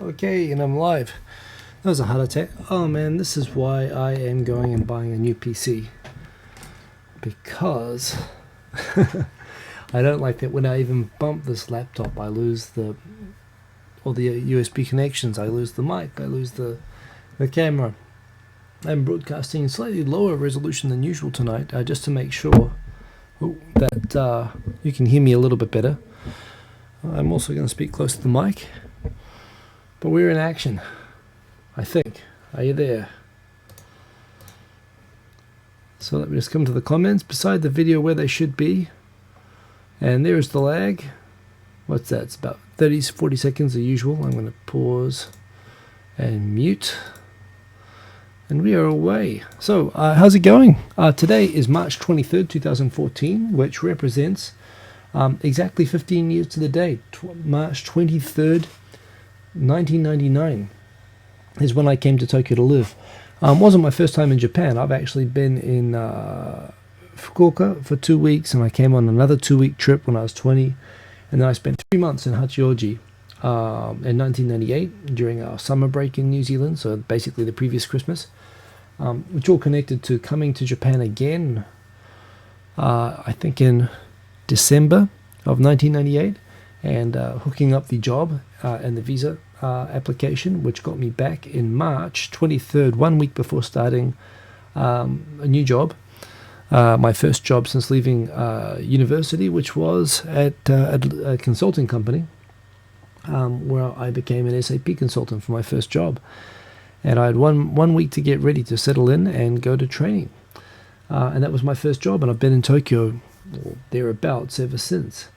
Okay, and I'm live. That was a heart attack. Oh man, this is why I am going and buying a new PC. Because I don't like that when I even bump this laptop, I lose all the USB connections, I lose the mic, I lose the camera. I'm broadcasting in slightly lower resolution than usual tonight, just to make sure that you can hear me a little bit better. I'm also going to speak close to the mic. But we're in action, I think. Are you there? So let me just come to the comments beside the video where they should be. And there's the lag. What's that? It's about 40 seconds as usual. I'm going to pause and mute. And we are away. So, how's it going? Today is March 23rd, 2014, which represents exactly 15 years to the day. March 23rd, 1999 is when I came to Tokyo to live. Wasn't my first time in Japan. I've actually been in Fukuoka for 2 weeks, and I came on another 2-week trip when I was 20, and then I spent 3 months in Hachioji in 1998 during our summer break in New Zealand, so basically the previous Christmas, which all connected to coming to Japan again, I think in December of 1998, and hooking up the job and the visa application, which got me back in March 23rd, 1 week before starting a new job. My first job since leaving university, which was at a consulting company, where I became an SAP consultant for my first job. And I had one week to get ready to settle in and go to training. And that was my first job, and I've been in Tokyo or thereabouts ever since.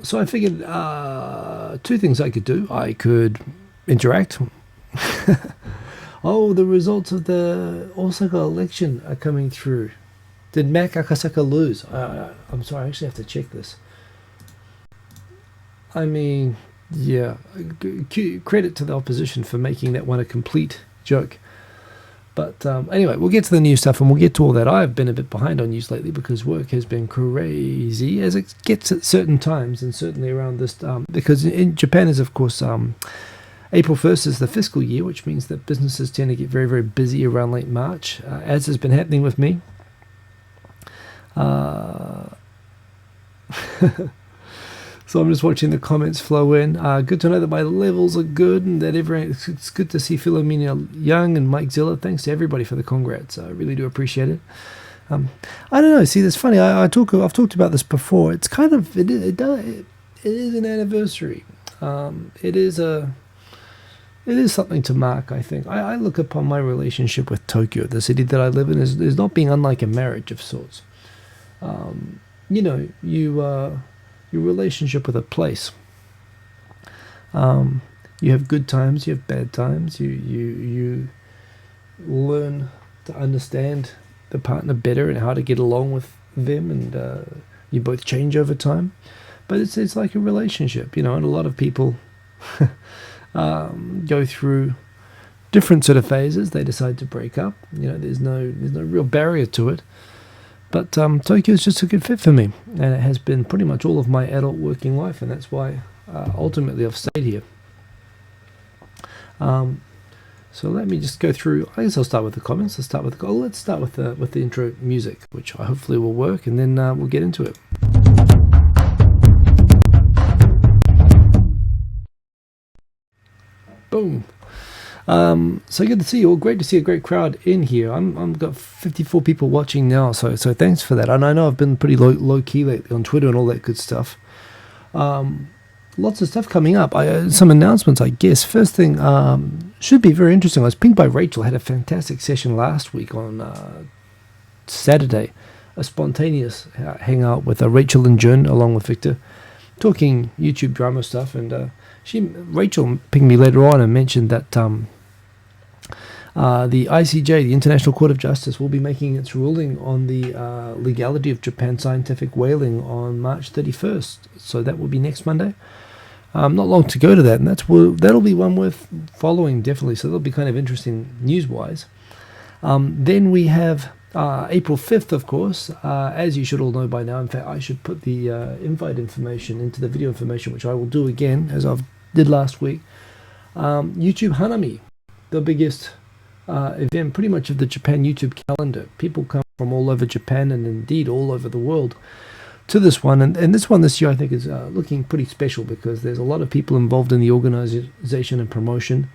So I figured 2 things I could do. I could interact. Oh, the results of the Osaka election are coming through. Did Mac Akasaka lose? I'm sorry, I actually have to check this. I mean, yeah, credit to the opposition for making that one a complete joke. But anyway, we'll get to the news stuff, and we'll get to all that. I've been a bit behind on news lately because work has been crazy, as it gets at certain times, and certainly around this, because in Japan is, of course, April 1st is the fiscal year, which means that businesses tend to get very, very busy around late March, as has been happening with me. So I'm just watching the comments flow in. Good to know that my levels are good, and that it's good to see Philomena Young and Mike Zilla. Thanks to everybody for the congrats. I really do appreciate it. I don't know. See, it's funny. I've talked about this before. It's kind of it is an anniversary. It is something to mark, I think. I look upon my relationship with Tokyo, the city that I live in, as not being unlike a marriage of sorts. Your relationship with a place. You have good times, you have bad times. You learn to understand the partner better and how to get along with them, and you both change over time. But it's like a relationship, and a lot of people go through different sort of phases. They decide to break up. There's no real barrier to it. But Tokyo is just a good fit for me, and it has been pretty much all of my adult working life, and that's why ultimately I've stayed here. So let me just go through. I guess I'll start with the comments. Let's start with the intro music, which hopefully will work, and then we'll get into it. Boom. So good to see you all. Great to see a great crowd in here. I've got 54 people watching now, so thanks for that. And I know I've been pretty low key lately on Twitter and all that good stuff. Lots of stuff coming up. Some announcements, I guess. First thing should be very interesting. I was pinged by Rachel. Had a fantastic session last week on Saturday. A spontaneous hangout with Rachel and Jun along with Victor, talking YouTube drama stuff. And Rachel pinged me later on and mentioned that the ICJ, the International Court of Justice, will be making its ruling on the legality of Japan's scientific whaling on March 31st. So that will be next Monday. Not long to go to that, and that'll be one worth following, definitely. So that'll be kind of interesting news-wise. Then we have April 5th, of course, as you should all know by now. In fact, I should put the invite information into the video information, which I will do again, as I did last week. YouTube Hanami, the biggest event pretty much of the Japan YouTube calendar. People come from all over Japan and indeed all over the world to this one. And this one this year I think is looking pretty special because there's a lot of people involved in the organization and promotion.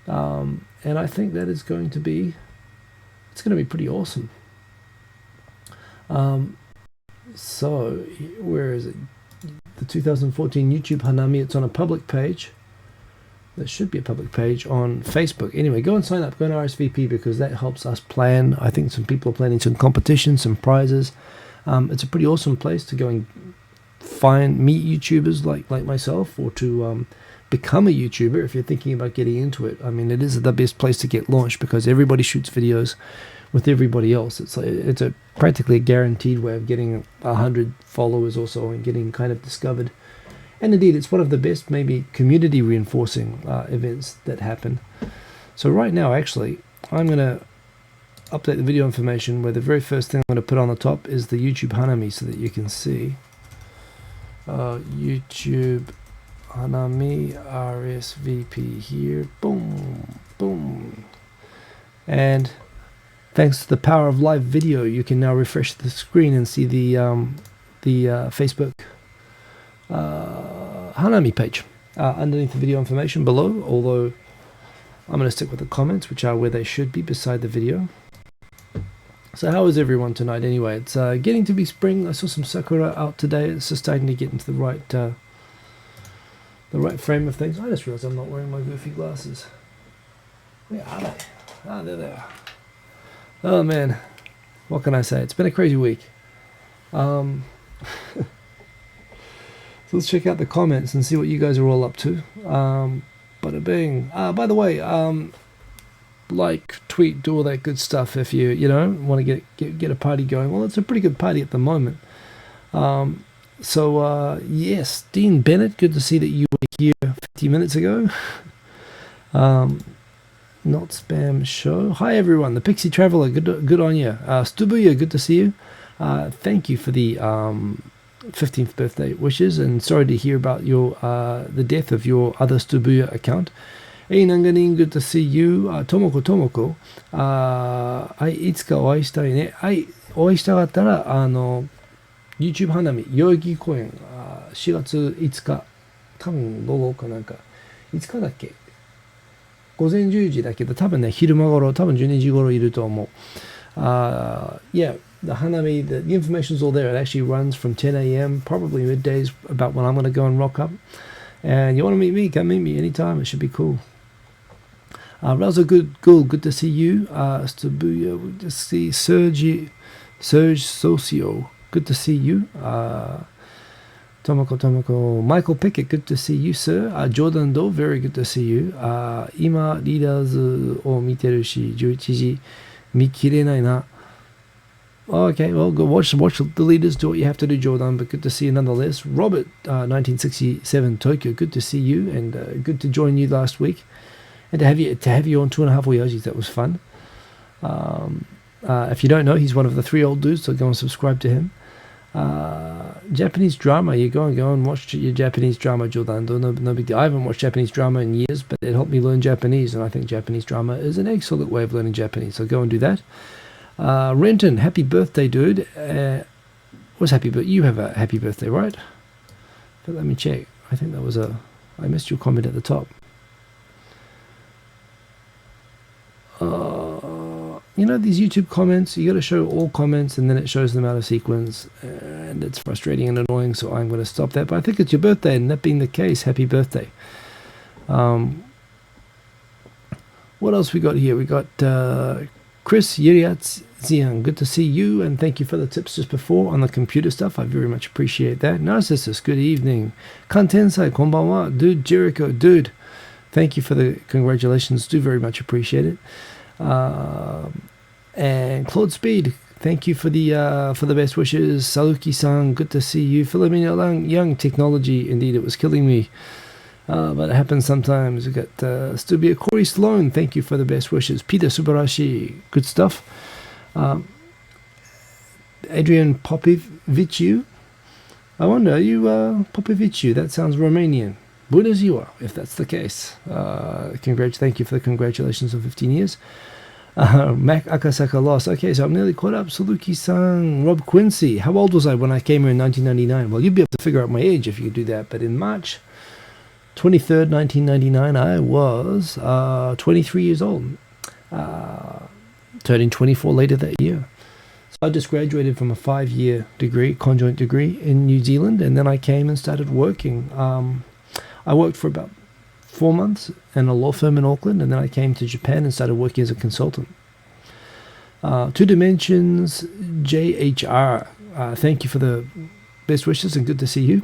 And I think that it's going to be pretty awesome. So where is it? The 2014 YouTube Hanami. It's on a public page. There should be a public page on Facebook. Anyway, go and sign up. Go and RSVP because that helps us plan. I think some people are planning some competitions, some prizes. It's a pretty awesome place to go and meet YouTubers like myself, or to become a YouTuber if you're thinking about getting into it. I mean, it is the best place to get launched because everybody shoots videos with everybody else. It's practically a guaranteed way of getting 100 followers or so and getting kind of discovered. And indeed, it's one of the best maybe community reinforcing events that happen. So right now, actually, I'm going to update the video information where the very first thing I'm going to put on the top is the YouTube Hanami so that you can see. YouTube Hanami RSVP here. Boom, boom. And thanks to the power of live video, you can now refresh the screen and see the Facebook Hanami page underneath the video information below, although I'm going to stick with the comments, which are where they should be beside the video. So how is everyone tonight anyway? It's getting to be spring. I saw some sakura out today. It's just starting to get into the right frame of things. I just realized I'm not wearing my goofy glasses. Where are they? Ah, there they are. Oh man, what can I say? It's been a crazy week. So let's check out the comments and see what you guys are all up to. Bada bing. By the way, like, tweet, do all that good stuff if you want to get a party going. Well, it's a pretty good party at the moment. Yes, Dean Bennett, good to see that you were here 50 minutes ago. Not spam show. Hi everyone, the Pixie Traveler, good on you. Stubuya, good to see you. Thank you for the 15th birthday wishes, and sorry to hear about your the death of your other Stubuya account. Hey Nanganin, good to see you. Tomoko, いつかお会いしたいね。お会いしたかったらYouTube 花見代々木公園4月5日、多分午後かなんか5日だっけ、午前10時だけど多分ね昼間頃、多分12時頃いると思う。Yeah, the Hanami, the information's all there. It actually runs from 10 a.m. probably middays, about when I'm going to go and rock up. And you want to meet me, come meet me anytime. It should be cool. Razo, good to see you. Stubuya, good to see Serge Socio, good to see you. Tomoko, Michael Pickett, good to see you, sir. Jordan Do, very good to see you. 今、リーダーズを見てるし、11時見切れないな。Okay, well, go watch the leaders, do what you have to do, Jordan, but good to see you nonetheless. Robert, 1967 Tokyo, good to see you, and good to join you last week. And to have you on 2.5 Oyajis, that was fun. If you don't know, he's one of the 3 old dudes, so go and subscribe to him. Japanese drama, you go and watch your Japanese drama, Jordan. No big deal. I haven't watched Japanese drama in years, but it helped me learn Japanese, and I think Japanese drama is an excellent way of learning Japanese, so go and do that. Renton, happy birthday, dude. You have a happy birthday, right? But let me check. I think that was I missed your comment at the top. These YouTube comments, you got to show all comments and then it shows them out of sequence, and it's frustrating and annoying, so I'm going to stop that. But I think it's your birthday, and that being the case, happy birthday. What else we got here? We got Chris Yiriatzian, good to see you, and thank you for the tips just before on the computer stuff. I very much appreciate that. Narcissus, good evening. Kantensai, konbanwa. Dude, Jericho, dude, thank you for the congratulations. Do very much appreciate it. And Claude Speed, thank you for the best wishes. Saluki-san, good to see you. Philomena Lang, young technology, indeed, it was killing me. But it happens sometimes. We got Stubia Corey Sloan, thank you for the best wishes. Peter Subarashi, good stuff. Adrian Popiviciu, I wonder, are you Popiviciu? That sounds Romanian. Buenaziwa, if that's the case. Thank you for the congratulations on 15 years. Mac Akasaka lost. Okay, so I'm nearly caught up. Saluki-san, Rob Quincy. How old was I when I came here in 1999? Well, you'd be able to figure out my age if you do that. But in March 23rd, 1999, I was 23 years old. Turning 24 later that year. So I just graduated from a 5-year degree, conjoint degree in New Zealand, and then I came and started working. I worked for about 4 months in a law firm in Auckland, and then I came to Japan and started working as a consultant. Two Dimensions JHR, thank you for the best wishes and good to see you.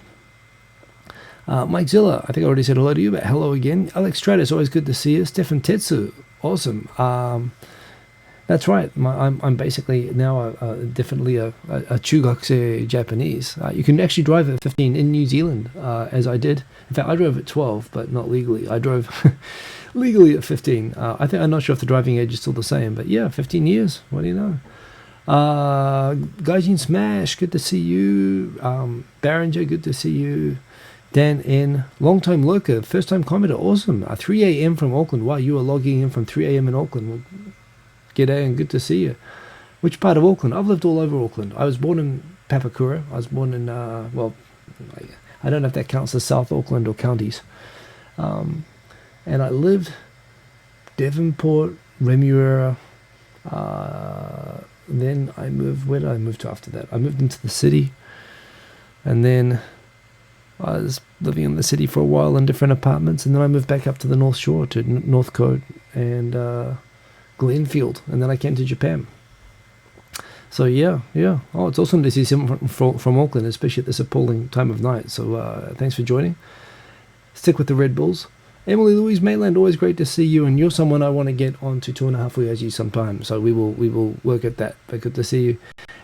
Mike Zilla, I think I already said hello to you, but hello again. Alex Stratus, always good to see you. Stefan Tetsu, awesome. That's right. I'm basically now definitely a chugakse Japanese. You can actually drive at 15 in New Zealand, as I did. In fact, I drove at 12, but not legally. I drove legally at 15. I'm not sure if the driving age is still the same, but yeah, 15 years. What do you know? Gaijin Smash, good to see you. Barringer, good to see you. Dan N, long-time lurker, first-time commenter, awesome. 3 a.m. from Auckland. Wow, you are logging in from 3 a.m. in Auckland. Well, g'day and good to see you. Which part of Auckland? I've lived all over Auckland. I was born in Papakura. I was born in, I don't know if that counts as South Auckland or counties. And I lived Devonport, Remuera. Then I moved, where did I move to after that? I moved into the city. And then I was living in the city for a while in different apartments. And then I moved back up to the North Shore, to Northcote and Glenfield. And then I came to Japan. So yeah. Oh, it's awesome to see someone from Auckland, especially at this appalling time of night. So thanks for joining. Stick with the Red Bulls. Emily Louise Maitland, always great to see you, and you're someone I want to get on to 2.5 Oyajis sometime. So we will work at that. But good to see you.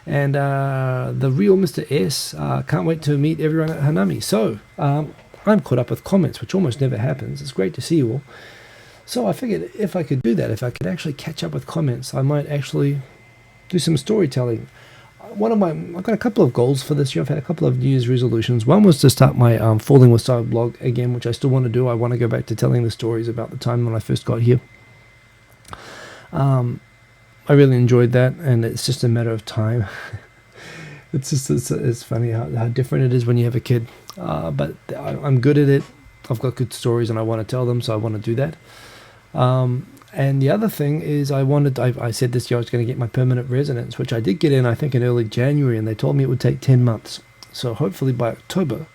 And the real Mr. S, can't wait to meet everyone at Hanami. So I'm caught up with comments, which almost never happens. It's great to see you all. So I figured if I could do that, if I could actually catch up with comments, I might actually do some storytelling. I've got a couple of goals for this year. I've had a couple of New Year's resolutions. One was to start my Falling with Style blog again, which I still want to do. I want to go back to telling the stories about the time when I first got here. I really enjoyed that, and it's just a matter of time. It's funny how different it is when you have a kid. But I'm good at it. I've got good stories, and I want to tell them, so I want to do that. And the other thing is I said this year I was going to get my permanent residence, which I did get in, I think, in early January, and they told me it would take 10 months. So hopefully by October,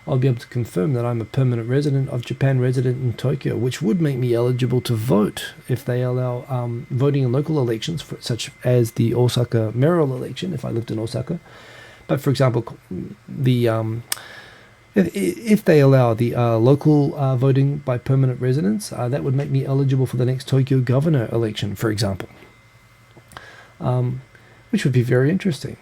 I'll be able to confirm that I'm a permanent resident of Japan, resident in Tokyo, which would make me eligible to vote if they allow voting in local elections, such as the Osaka mayoral election, if I lived in Osaka. But for example, if they allow the local voting by permanent residents, that would make me eligible for the next Tokyo governor election, for example, which would be very interesting.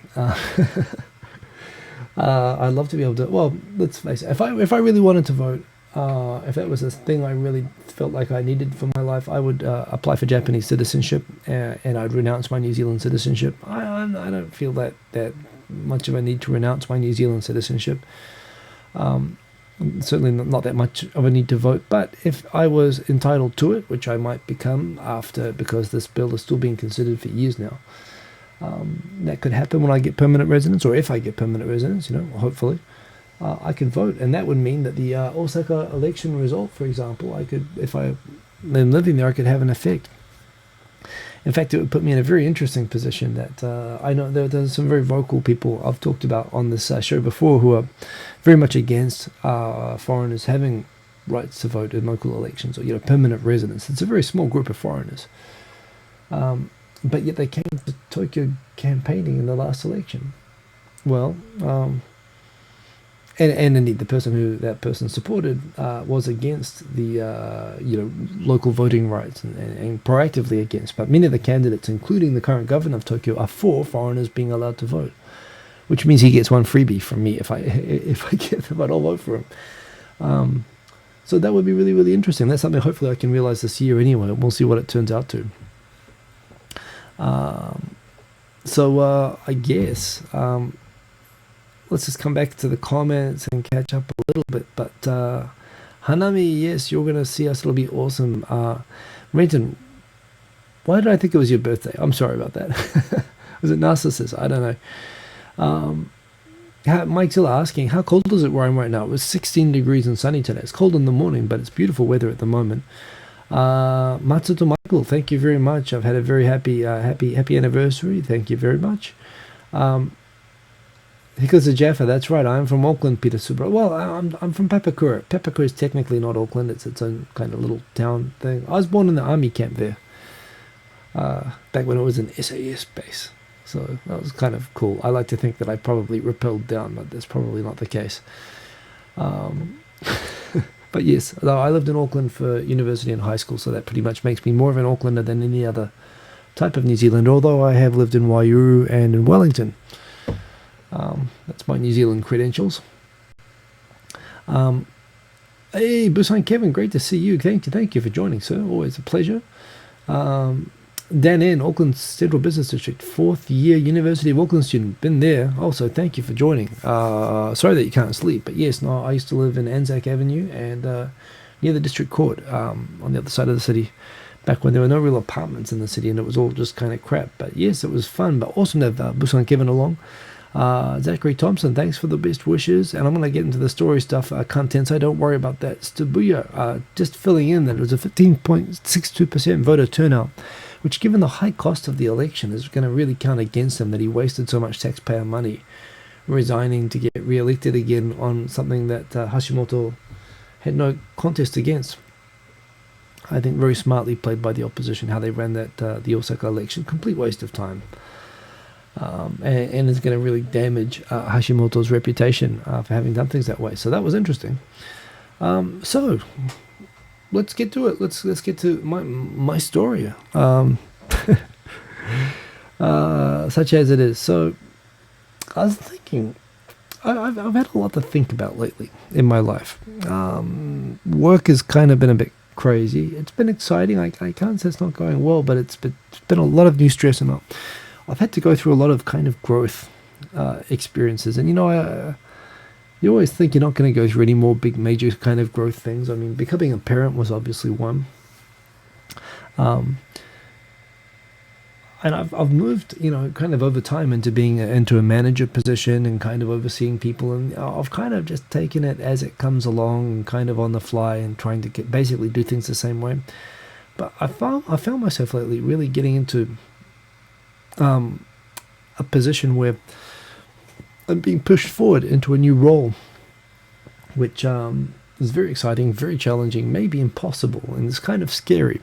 I'd love to be able to. Well, let's face it. If I really wanted to vote, if that was a thing I really felt like I needed for my life, I would apply for Japanese citizenship, and I'd renounce my New Zealand citizenship. I don't feel that much of a need to renounce my New Zealand citizenship. Certainly not that much of a need to vote, but if I was entitled to it, which I might become because this bill is still being considered for years now, that could happen when I get permanent residence, or if I get permanent residence, hopefully, I could vote, and that would mean that the Osaka election result, for example, I could, if I am living there, I could have an effect. In fact, it would put me in a very interesting position that I know there's some very vocal people I've talked about on this show before who are very much against foreigners having rights to vote in local elections, or permanent residents. It's a very small group of foreigners, but yet they came to Tokyo campaigning in the last election. Well, and indeed, the person who that person supported was against the local voting rights and proactively against. But many of the candidates, including the current governor of Tokyo, are for foreigners being allowed to vote, which means he gets one freebie from me if I get the vote. I'll vote for him. So that would be really, really interesting. That's something hopefully I can realize this year anyway. We'll see what it turns out to. So I guess. Let's just come back to the comments and catch up a little bit. But Hanami, yes, you're going to see us. It'll be awesome. Renton, why did I think it was your birthday? I'm sorry about that. Was it Narcissus? I don't know. Mike's still asking, how cold is it where I'm right now? It was 16 degrees and sunny today. It's cold in the morning, but it's beautiful weather at the moment. Matsuto Michael, thank you very much. I've had a very happy anniversary. Thank you very much. Hikosa Jaffa, that's right. I'm from Auckland, Peter Subra. Well, I'm from Papakura. Papakura is technically not Auckland. It's its own kind of little town thing. I was born in the army camp there. Back when it was an SAS base. So that was kind of cool. I like to think that I probably rappelled down, but that's probably not the case. But yes, though I lived in Auckland for university and high school, so that pretty much makes me more of an Aucklander than any other type of New Zealander, although I have lived in Waihuru and in Wellington. That's my New Zealand credentials. Hey, Busan Kevin, great to see you. Thank you for joining, sir. Always a pleasure. Dan N, Auckland Central Business District, 4th year University of Auckland student. Been there. Also, thank you for joining. Sorry that you can't sleep, but yes, no, I used to live in Anzac Avenue and near the District Court on the other side of the city, back when there were no real apartments in the city and it was all just kind of crap. But yes, it was fun, but awesome to have Busan Kevin along. Zachary Thompson, thanks for the best wishes. And I'm going to get into the story stuff content, so don't worry about that. Stabuya, just filling in that it was a 15.62% voter turnout, which given the high cost of the election is going to really count against him, that he wasted so much taxpayer money resigning to get re-elected again on something that Hashimoto had no contest against. I think very smartly played by the opposition, how they ran that the Osaka election. Complete waste of time. And it's going to really damage Hashimoto's reputation for having done things that way. So that was interesting. So let's get to it. Let's get to my story, such as it is. So I was thinking, I've had a lot to think about lately in my life. Work has kind of been a bit crazy. It's been exciting. I can't say it's not going well, but it's been a lot of new stress, and I've had to go through a lot of kind of growth experiences. And you always think you're not going to go through any more big major kind of growth things. I mean, becoming a parent was obviously one. And I've moved, kind of over time into a manager position and kind of overseeing people. And I've kind of just taken it as it comes along and kind of on the fly and trying to basically do things the same way. But I found myself lately really getting into a position where I'm being pushed forward into a new role, which is very exciting, very challenging, maybe impossible, and it's kind of scary.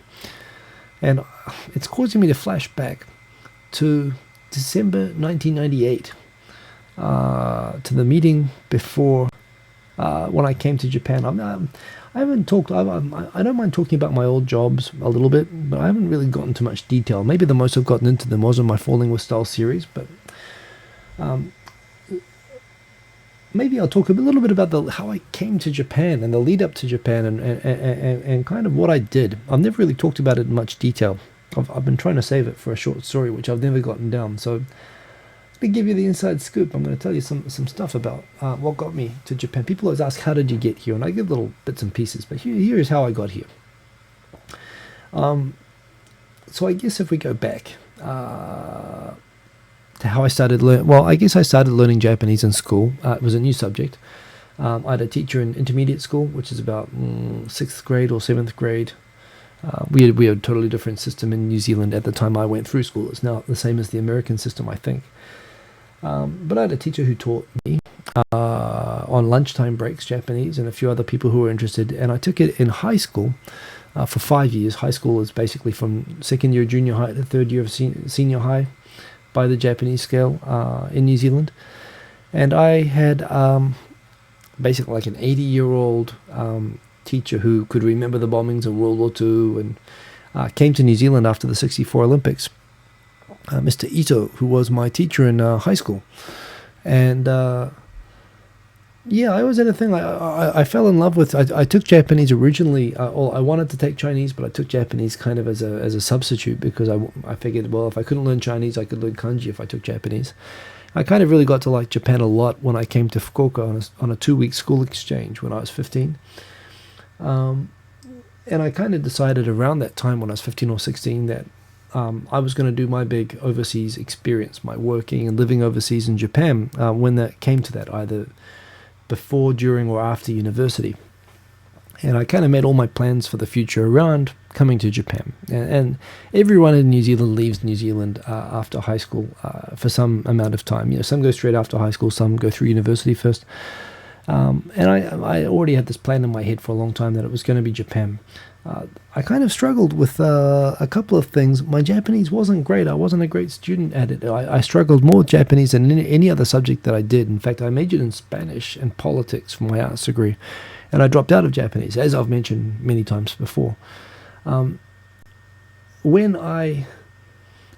And it's causing me to flash back to December 1998, to the meeting before when I came to Japan. I haven't talked. I don't mind talking about my old jobs a little bit, but I haven't really gotten into much detail. Maybe the most I've gotten into them was on my Falling with Style series, but maybe I'll talk a little bit about how I came to Japan and the lead up to Japan and kind of what I did. I've never really talked about it in much detail. I've been trying to save it for a short story, which I've never gotten down. So to give you the inside scoop, I'm going to tell you some stuff about what got me to Japan. People always ask, how did you get here? And I give little bits and pieces, but here is how I got here. So I guess if we go back to how I started learning, well, I guess I started learning Japanese in school. It was a new subject. I had a teacher in intermediate school, which is about 6th grade or 7th grade. We had a totally different system in New Zealand at the time I went through school. It's now the same as the American system, I think. But I had a teacher who taught me on lunchtime breaks Japanese, and a few other people who were interested. And I took it in high school for 5 years. High school is basically from second year junior high to third year of senior high by the Japanese scale in New Zealand. And I had basically like an 80-year-old teacher who could remember the bombings of World War II and came to New Zealand after the '64 Olympics. Mr. Ito, who was my teacher in high school. And I always had a thing. I fell in love with. I took Japanese originally. I wanted to take Chinese, but I took Japanese kind of as a substitute because I figured, well, if I couldn't learn Chinese, I could learn kanji if I took Japanese. I kind of really got to like Japan a lot when I came to Fukuoka on a 2-week school exchange when I was 15. And I kind of decided around that time when I was 15 or 16 that I was going to do my big overseas experience, my working and living overseas in Japan, when that came to that, either before, during, or after university. And I kind of made all my plans for the future around coming to Japan. And everyone in New Zealand leaves New Zealand after high school for some amount of time. You know, some go straight after high school, some go through university first. And I already had this plan in my head for a long time that it was going to be Japan. I kind of struggled with a couple of things. My Japanese wasn't great. I wasn't a great student at it. I struggled more with Japanese than any other subject that I did. In fact, I majored in Spanish and politics for my arts degree, and I dropped out of Japanese, as I've mentioned many times before.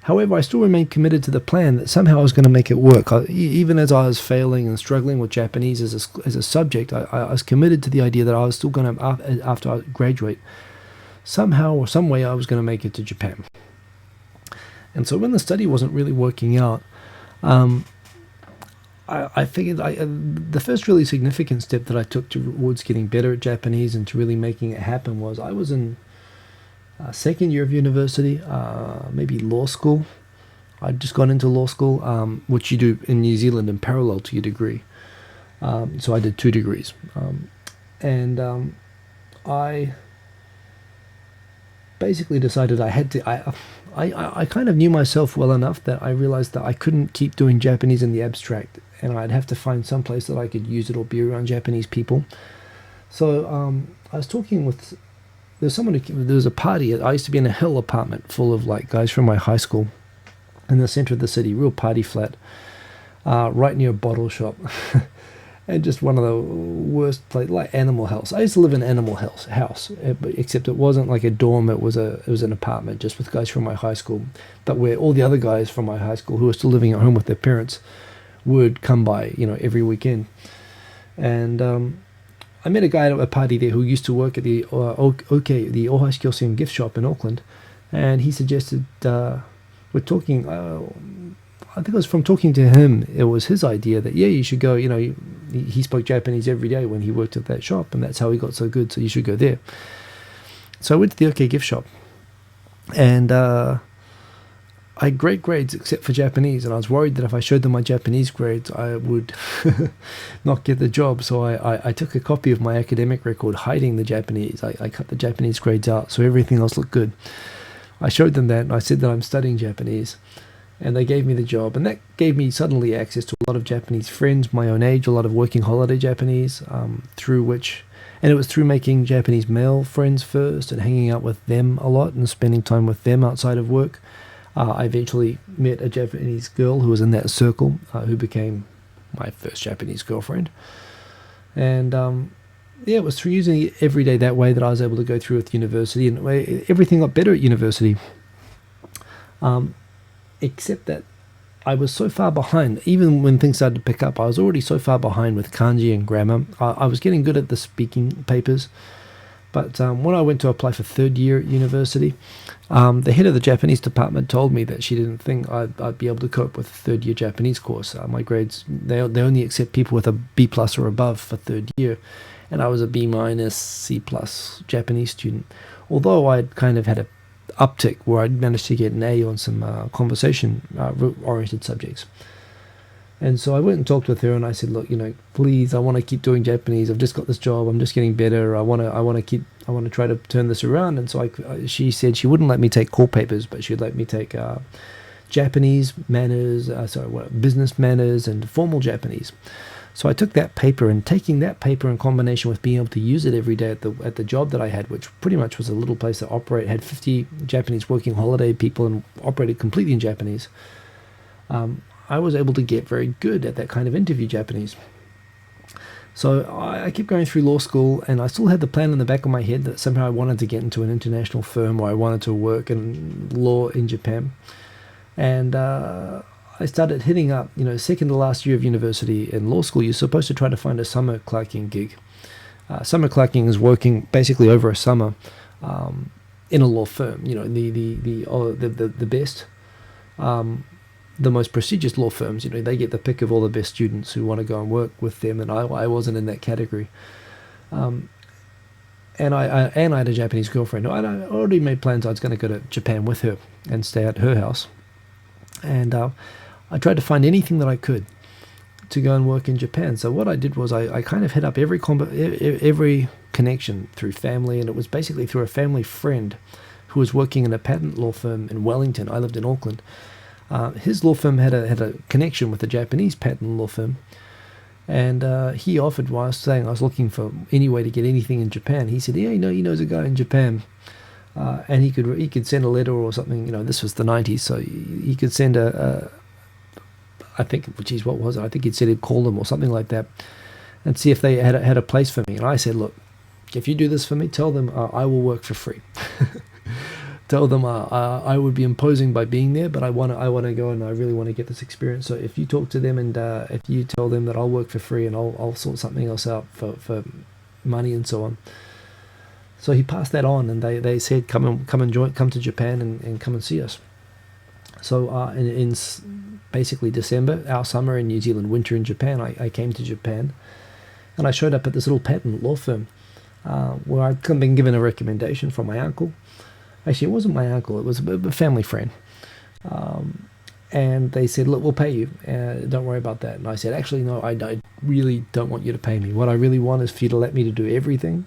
However, I still remained committed to the plan that somehow I was going to make it work. Even as I was failing and struggling with Japanese as a subject, I was committed to the idea that I was still going to, after I graduate, somehow or some way I was going to make it to Japan. And so when the study wasn't really working out, I figured the first really significant step that I took towards getting better at Japanese and to really making it happen was I was in second year of university, maybe law school. I'd just gone into law school, which you do in New Zealand in parallel to your degree. So I did 2 degrees. I basically decided I had to, I kind of knew myself well enough that I realized that I couldn't keep doing Japanese in the abstract, and I'd have to find some place that I could use it or be around Japanese people. So I was talking with, there was a party. I used to be in a hill apartment full of like guys from my high school in the center of the city, real party flat, right near a bottle shop. And just one of the worst places, like Animal House. I used to live in Animal House, except it wasn't like a dorm. It was an apartment just with guys from my high school, but where all the other guys from my high school who were still living at home with their parents would come by, every weekend. And I met a guy at a party there who used to work at the Oyajis gift shop in Auckland, and he suggested we're talking. I think it was from talking to him, it was his idea that, yeah, you should go, he spoke Japanese every day when he worked at that shop, and that's how he got so good, so you should go there. So I went to the OK gift shop, and I had great grades except for Japanese, and I was worried that if I showed them my Japanese grades, I would not get the job. So I took a copy of my academic record hiding the Japanese. I cut the Japanese grades out so everything else looked good. I showed them that, and I said that I'm studying Japanese. And they gave me the job, and that gave me suddenly access to a lot of Japanese friends my own age, a lot of working holiday Japanese, and it was through making Japanese male friends first and hanging out with them a lot and spending time with them outside of work. I eventually met a Japanese girl who was in that circle, who became my first Japanese girlfriend. And it was through using it every day that way that I was able to go through with university, and everything got better at university. Except that I was so far behind. Even when things started to pick up, I was already so far behind with kanji and grammar. I was getting good at the speaking papers, but when I went to apply for third year at university, the head of the Japanese department told me that she didn't think I'd be able to cope with a third year Japanese course. My grades, they only accept people with a B+ or above for third year, and I was a B-, C+ Japanese student. Although I'd kind of had a uptick where I'd managed to get an A on some conversation-oriented subjects. And so I went and talked with her, and I said, look, please, I want to keep doing Japanese. I've just got this job. I'm just getting better. I want to try to turn this around. And so she said she wouldn't let me take core papers, but she'd let me take Japanese manners, business manners, and formal Japanese. So I took that paper, and taking that paper in combination with being able to use it every day at the job that I had, which pretty much was a little place that had 50 Japanese working holiday people and operated completely in Japanese, I was able to get very good at that kind of interview Japanese. So I kept going through law school, and I still had the plan in the back of my head that somehow I wanted to get into an international firm, or I wanted to work in law in Japan. And I started hitting up, second to last year of university in law school, you're supposed to try to find a summer clerking gig. Summer clerking is working basically over a summer in a law firm. The best, the most prestigious law firms. They get the pick of all the best students who want to go and work with them, and I wasn't in that category. I had a Japanese girlfriend. I already made plans I was going to go to Japan with her and stay at her house. And I tried to find anything that I could to go and work in Japan. So what I did was I kind of hit up every connection through family, and it was basically through a family friend who was working in a patent law firm in Wellington. I lived in Auckland. His law firm had a connection with a Japanese patent law firm, and he offered, while I was saying I was looking for any way to get anything in Japan, he said, yeah, he knows a guy in Japan, and he could send a letter or something. This was the 90s, so he could send I think, geez, what was it? I think he'd said he'd call them or something like that and see if they had a place for me. And I said, look, if you do this for me, tell them I will work for free. Tell them I would be imposing by being there, but I want to go and I really want to get this experience. So if you talk to them and if you tell them that I'll work for free and I'll sort something else out for money and so on. So he passed that on, and they said come to Japan and come and see us. So in basically December, our summer in New Zealand, winter in Japan, I came to Japan, and I showed up at this little patent law firm where I'd been given a recommendation from my uncle. Actually, it wasn't my uncle, it was a family friend. And they said, look, we'll pay you. Don't worry about that. And I said, actually, no, I really don't want you to pay me. What I really want is for you to let me to do everything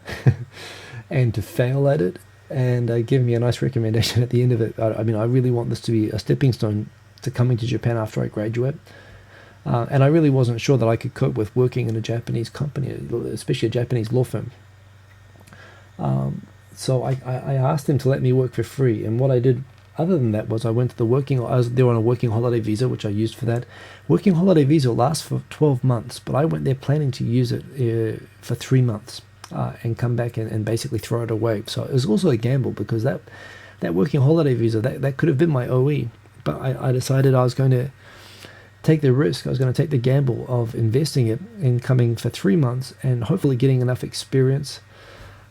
and to fail at it and give me a nice recommendation at the end of it. I really want this to be a stepping stone to coming to Japan after I graduate. And I really wasn't sure that I could cope with working in a Japanese company, especially a Japanese law firm. So I asked him to let me work for free. And what I did other than that was I went to I was there on a working holiday visa, which I used for that. Working holiday visa lasts for 12 months, but I went there planning to use it for 3 months and come back and basically throw it away. So it was also a gamble, because that working holiday visa, that could have been my OE. But I decided I was going to take the risk. I was going to take the gamble of investing it in coming for 3 months and hopefully getting enough experience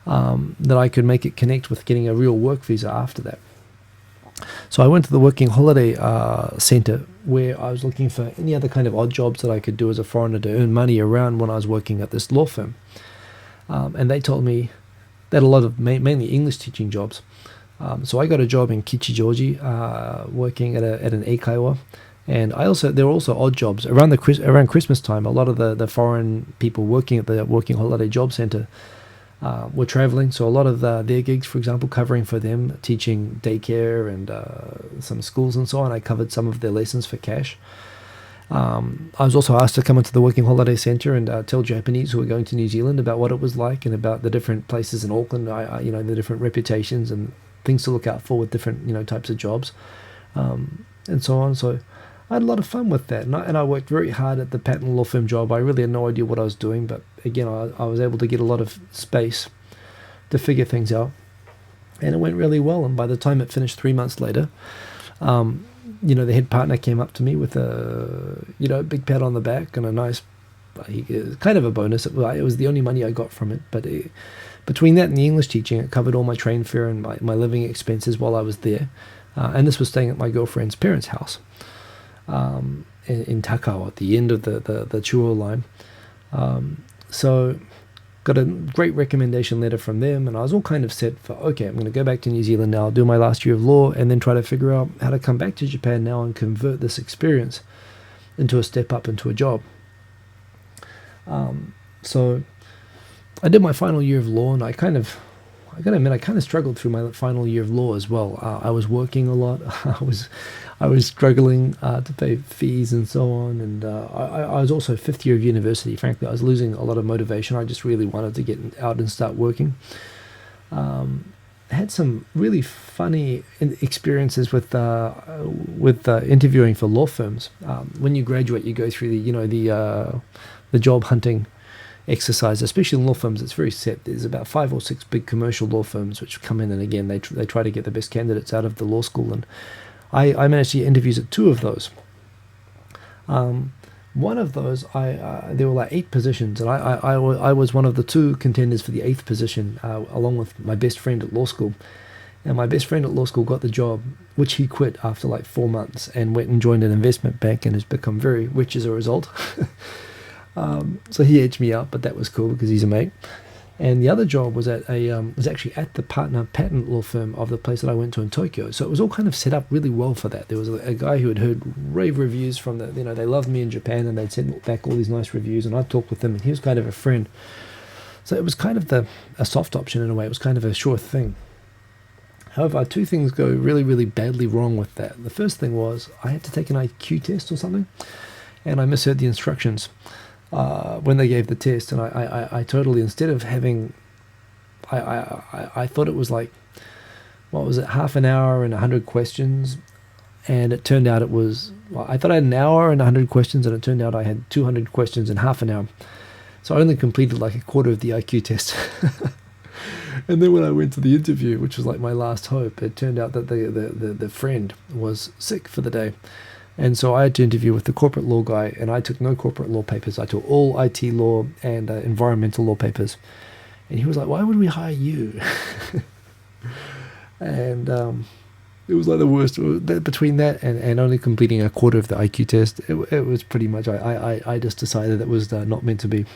that I could make it connect with getting a real work visa after that. So I went to the working holiday center, where I was looking for any other kind of odd jobs that I could do as a foreigner to earn money around when I was working at this law firm. And they told me they had a lot of mainly English teaching jobs. So I got a job in Kichijoji, working at an eikaiwa. And there were also odd jobs around Christmas time. A lot of the foreign people working at the working holiday job center were traveling, so a lot of their gigs, for example, covering for them, teaching daycare and some schools and so on. I covered some of their lessons for cash. I was also asked to come into the working holiday center and tell Japanese who were going to New Zealand about what it was like and about the different places in Auckland, the different reputations and things to look out for with different types of jobs, and so on. So I had a lot of fun with that, and I worked very hard at the patent law firm job. I really had no idea what I was doing, but again, I was able to get a lot of space to figure things out, and it went really well. And by the time it finished 3 months later, the head partner came up to me with a big pat on the back and a nice, kind of a bonus. It was the only money I got from it, but between that and the English teaching, it covered all my train fare and my living expenses while I was there. And this was staying at my girlfriend's parents' house. In Takao at the end of the Chuo line. So got a great recommendation letter from them, and I was all kind of set for, okay, I'm going to go back to New Zealand now, do my last year of law, and then try to figure out how to come back to Japan now and convert this experience into a step up into a job. So I did my final year of law, and I gotta admit, I kind of struggled through my final year of law as well. I was working a lot. I was struggling to pay fees and so on, and I was also 5th year of university. Frankly, I was losing a lot of motivation. I just really wanted to get out and start working. I had some really funny experiences with interviewing for law firms. When you graduate, you go through the job hunting exercise, especially in law firms. It's very set. There's about 5 or 6 big commercial law firms which come in, and again they try to get the best candidates out of the law school, and I managed to get interviews at 2 of those. One of those, there were like 8 positions, and I was one of the 2 contenders for the 8th position, along with my best friend at law school. And my best friend at law school got the job, which he quit after like 4 months and went and joined an investment bank and has become very rich as a result. So he edged me out, but that was cool because he's a mate. And the other job was at was actually at the patent law firm of the place that I went to in Tokyo. So it was all kind of set up really well for that. There was a guy who had heard rave reviews from they loved me in Japan, and they'd sent back all these nice reviews, and I talked with them, and he was kind of a friend. So it was kind of a soft option in a way. It was kind of a sure thing. However, two things go really, really badly wrong with that. The first thing was I had to take an IQ test or something, and I misheard the instructions when they gave the test, and I totally, instead of having, I thought it was like, what was it, half an hour and 100 questions, and it turned out it was, I thought I had an hour and 100 questions, and it turned out I had 200 questions in half an hour. So I only completed like a quarter of the IQ test. And then when I went to the interview, which was like my last hope, it turned out that the friend was sick for the day. And so I had to interview with the corporate law guy, and I took no corporate law papers. I took all IT law and environmental law papers. And he was like, "Why would we hire you?" And it was like the worst. Between that and only completing a quarter of the IQ test, it was pretty much, I just decided it was not meant to be.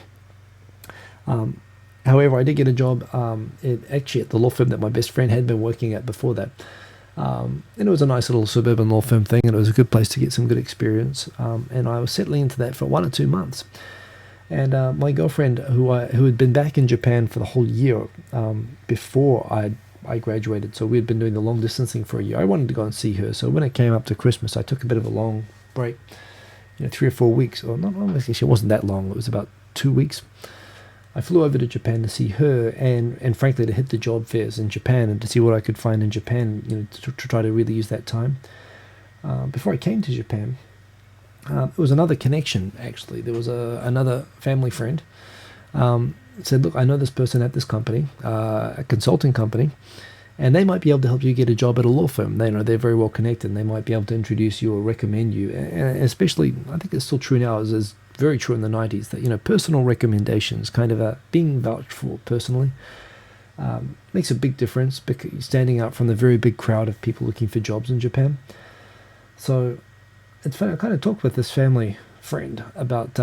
However, I did get a job actually at the law firm that my best friend had been working at before that. And it was a nice little suburban law firm thing, and it was a good place to get some good experience. And I was settling into that for 1 or 2 months. And my girlfriend, who had been back in Japan for the whole year before I graduated, so we had been doing the long distance thing for a year. I wanted to go and see her, so when it came up to Christmas, I took a bit of a long break, 3 or 4 weeks, or not, actually it wasn't that long, it was about 2 weeks. I flew over to Japan to see her, and frankly to hit the job fairs in Japan and to see what I could find in Japan, to try to really use that time. Before I came to Japan, it was another connection, actually. There was another family friend said, "Look, I know this person at this company, a consulting company, and they might be able to help you get a job at a law firm. They're very well connected, and they might be able to introduce you or recommend you." And especially, I think it's still true now, is very true in the 90s, that personal recommendations, kind of being vouched for personally, makes a big difference, because you're standing out from the very big crowd of people looking for jobs in Japan. So it's funny, I kind of talked with this family friend about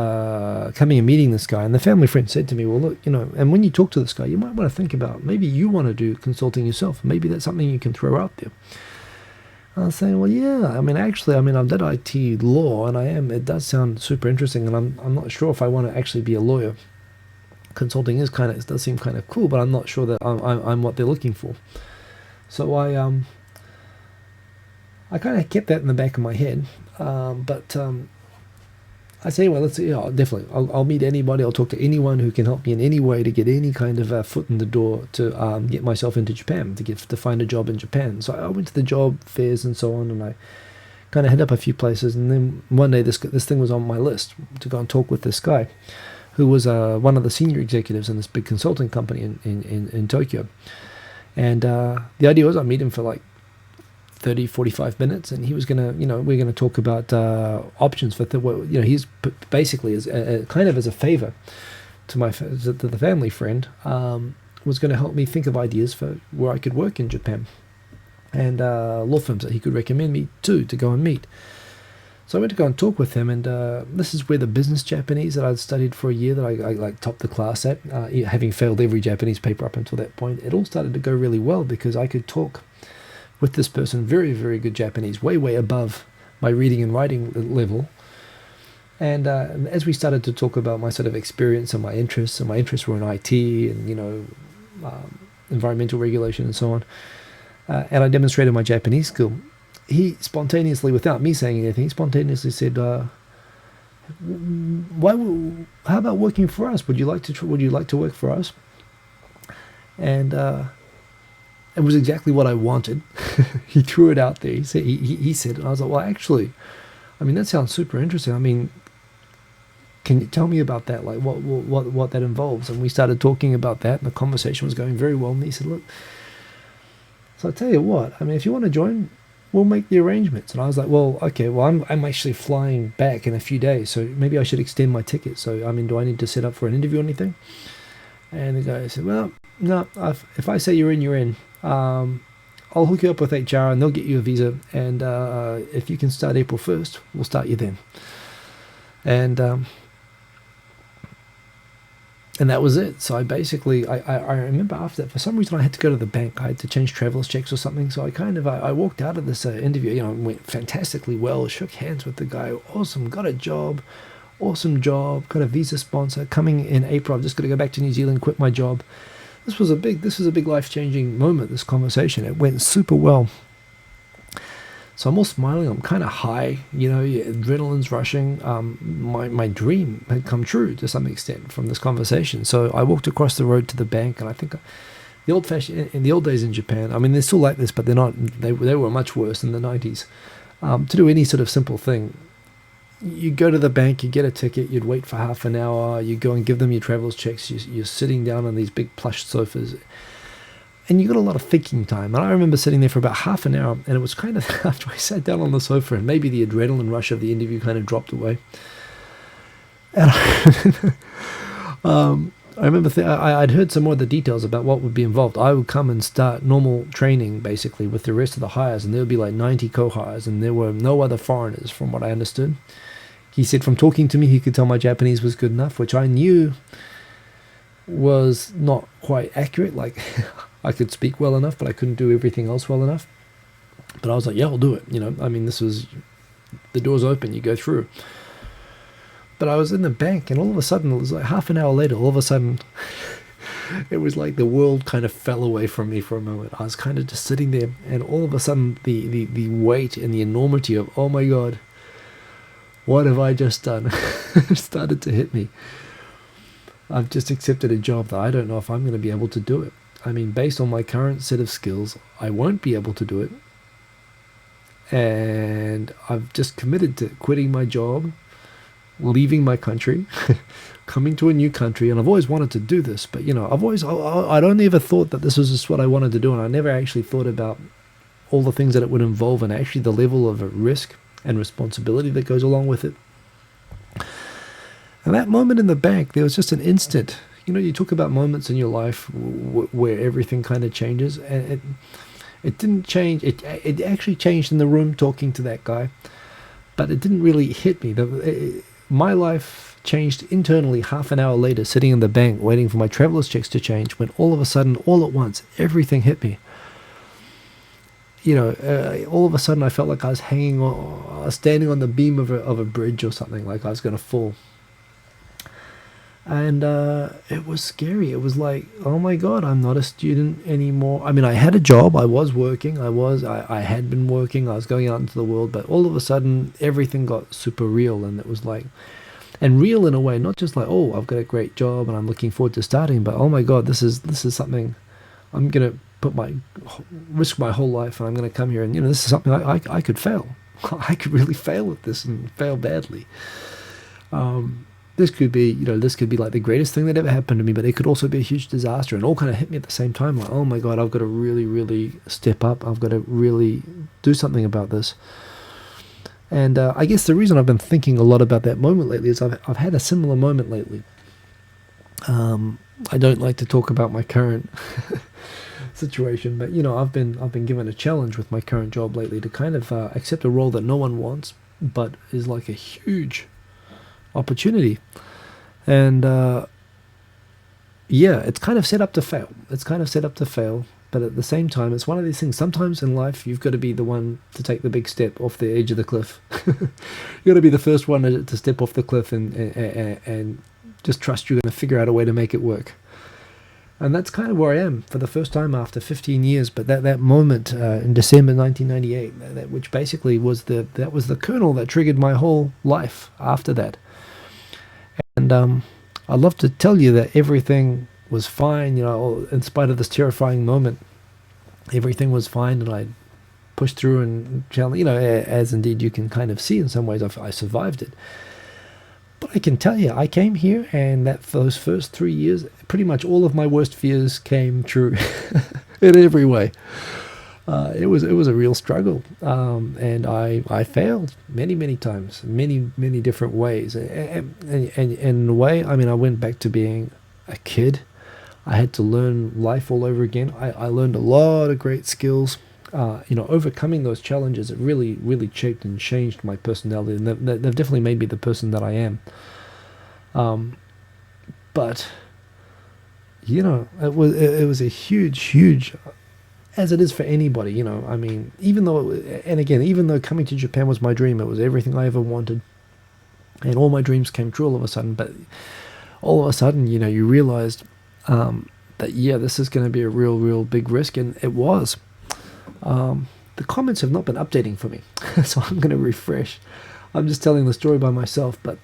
coming and meeting this guy, and the family friend said to me, "Well, look, and when you talk to this guy, you might want to think about maybe you want to do consulting yourself. Maybe that's something you can throw out there." I was saying, "Well, yeah, I've done IT law, and it does sound super interesting, and I'm not sure if I want to actually be a lawyer. Consulting it does seem kind of cool, but I'm not sure that I'm what they're looking for." So I kind of kept that in the back of my head, but I say, well, let's see. Definitely, I'll meet anybody. I'll talk to anyone who can help me in any way to get any kind of foot in the door to get myself into Japan, to find a job in Japan. So I went to the job fairs and so on, and I kind of hit up a few places. And then one day, this thing was on my list to go and talk with this guy, who was one of the senior executives in this big consulting company in Tokyo. And the idea was I'd meet him for like 30, 45 minutes, and he was going to, we're going to talk about options for, he's basically as kind of as a favor to the family friend, was going to help me think of ideas for where I could work in Japan, and law firms that he could recommend me to go and meet. So I went to go and talk with him, and this is where the business Japanese that I'd studied for a year, that I topped the class at, having failed every Japanese paper up until that point, it all started to go really well, because I could talk with this person, very, very good Japanese, way, way above my reading and writing level. And as we started to talk about my sort of experience and my interests were in IT and, environmental regulation and so on, and I demonstrated my Japanese skill, he spontaneously, without me saying anything, he spontaneously said, how about working for us? Would you like to work for us? And it was exactly what I wanted. He threw it out there. He said, and I was like, well, actually, that sounds super interesting. Can you tell me about that? Like what that involves? And we started talking about that, and the conversation was going very well. And he said, look, so I tell you what, if you want to join, we'll make the arrangements. And I was like, well, okay, well, I'm actually flying back in a few days, so maybe I should extend my ticket. So, do I need to set up for an interview or anything? And the guy said, well, no, if I say you're in, you're in. I'll hook you up with HR, and they'll get you a visa, and if you can start April 1st, we'll start you then. And and that was it. So I remember after that, for some reason I had to go to the bank. I had to change traveler's checks or something. So I walked out of this interview, went fantastically well, shook hands with the guy. Awesome, got a job, awesome job, got a visa sponsor. Coming in April, I'm just going to go back to New Zealand, quit my job. This was a big life-changing moment, this conversation. It went super well. So I'm all smiling, I'm kind of high, adrenaline's rushing. My dream had come true to some extent from this conversation. So I walked across the road to the bank, and I think in the old days in Japan, I mean, they're still like this, but they're not, they were much worse in the 90s. To do any sort of simple thing, you go to the bank, you get a ticket, you'd wait for half an hour, you go and give them your traveler's checks, you're sitting down on these big plush sofas, and you got a lot of thinking time. And I remember sitting there for about half an hour, and it was kind of after I sat down on the sofa, and maybe the adrenaline rush of the interview kind of dropped away. And I remember I'd heard some more of the details about what would be involved. I would come and start normal training, basically, with the rest of the hires, and there would be like 90 co-hires, and there were no other foreigners, from what I understood. He said from talking to me, he could tell my Japanese was good enough, which I knew was not quite accurate. Like, I could speak well enough, but I couldn't do everything else well enough. But I was like, yeah, I'll do it. I mean, this was, the door's open, you go through. But I was in the bank, and all of a sudden, it was like half an hour later, all of a sudden, it was like the world kind of fell away from me for a moment. I was kind of just sitting there, and all of a sudden, the weight and the enormity of, oh my God, what have I just done? started to hit me. I've just accepted a job that I don't know if I'm going to be able to do it. I mean, based on my current set of skills, I won't be able to do it. And I've just committed to quitting my job, leaving my country, coming to a new country. And I've always wanted to do this, but I'd only ever thought that this was just what I wanted to do. And I never actually thought about all the things that it would involve, and actually the level of risk and responsibility that goes along with it. And that moment in the bank, there was just an instant. You talk about moments in your life where everything kind of changes, and it didn't change. It actually changed in the room talking to that guy, but it didn't really hit me. My life changed internally half an hour later, sitting in the bank waiting for my traveler's checks to change, when all of a sudden, all at once, everything hit me. All of a sudden I felt like I was standing on the beam of a bridge or something, like I was going to fall. And it was scary. It was like, oh my God, I'm not a student anymore. I mean, I had a job. I was working. I had been working. I was going out into the world. But all of a sudden, everything got super real. And it was like, and real in a way, not just like, oh, I've got a great job and I'm looking forward to starting. But oh my God, this is something I'm going to risk my whole life, and I'm going to come here. And, this is something I could fail. I could really fail at this and fail badly. This could be like the greatest thing that ever happened to me, but it could also be a huge disaster, and all kind of hit me at the same time. Like, oh my God, I've got to really, really step up. I've got to really do something about this. And I guess the reason I've been thinking a lot about that moment lately is I've had a similar moment lately. I don't like to talk about my current situation, but I've been given a challenge with my current job lately to kind of accept a role that no one wants, but is like a huge opportunity. And it's kind of set up to fail. But at the same time, it's one of these things. Sometimes in life, you've got to be the one to take the big step off the edge of the cliff. You've got to be the first one to step off the cliff and just trust you're going to figure out a way to make it work. And that's kind of where I am for the first time after 15 years. But that moment in December 1998, which basically was the kernel that triggered my whole life after that. And I'd love to tell you that everything was fine, in spite of this terrifying moment. Everything was fine, and I pushed through and, as indeed you can kind of see in some ways, I survived it. But I can tell you, I came here, and that for those first 3 years, pretty much all of my worst fears came true in every way. It was a real struggle, and I failed many times, many different ways. And in a way, I mean, I went back to being a kid. I had to learn life all over again. I learned a lot of great skills. Overcoming those challenges, it really shaped and changed my personality, and they've definitely made me the person that I am. But it was a huge, as it is for anybody. I mean, even though coming to Japan was my dream, it was everything I ever wanted, and all my dreams came true all of a sudden. But all of a sudden, you realized that this is going to be a real big risk, and it was. The comments have not been updating for me, so I'm going to refresh. I'm just telling the story by myself, but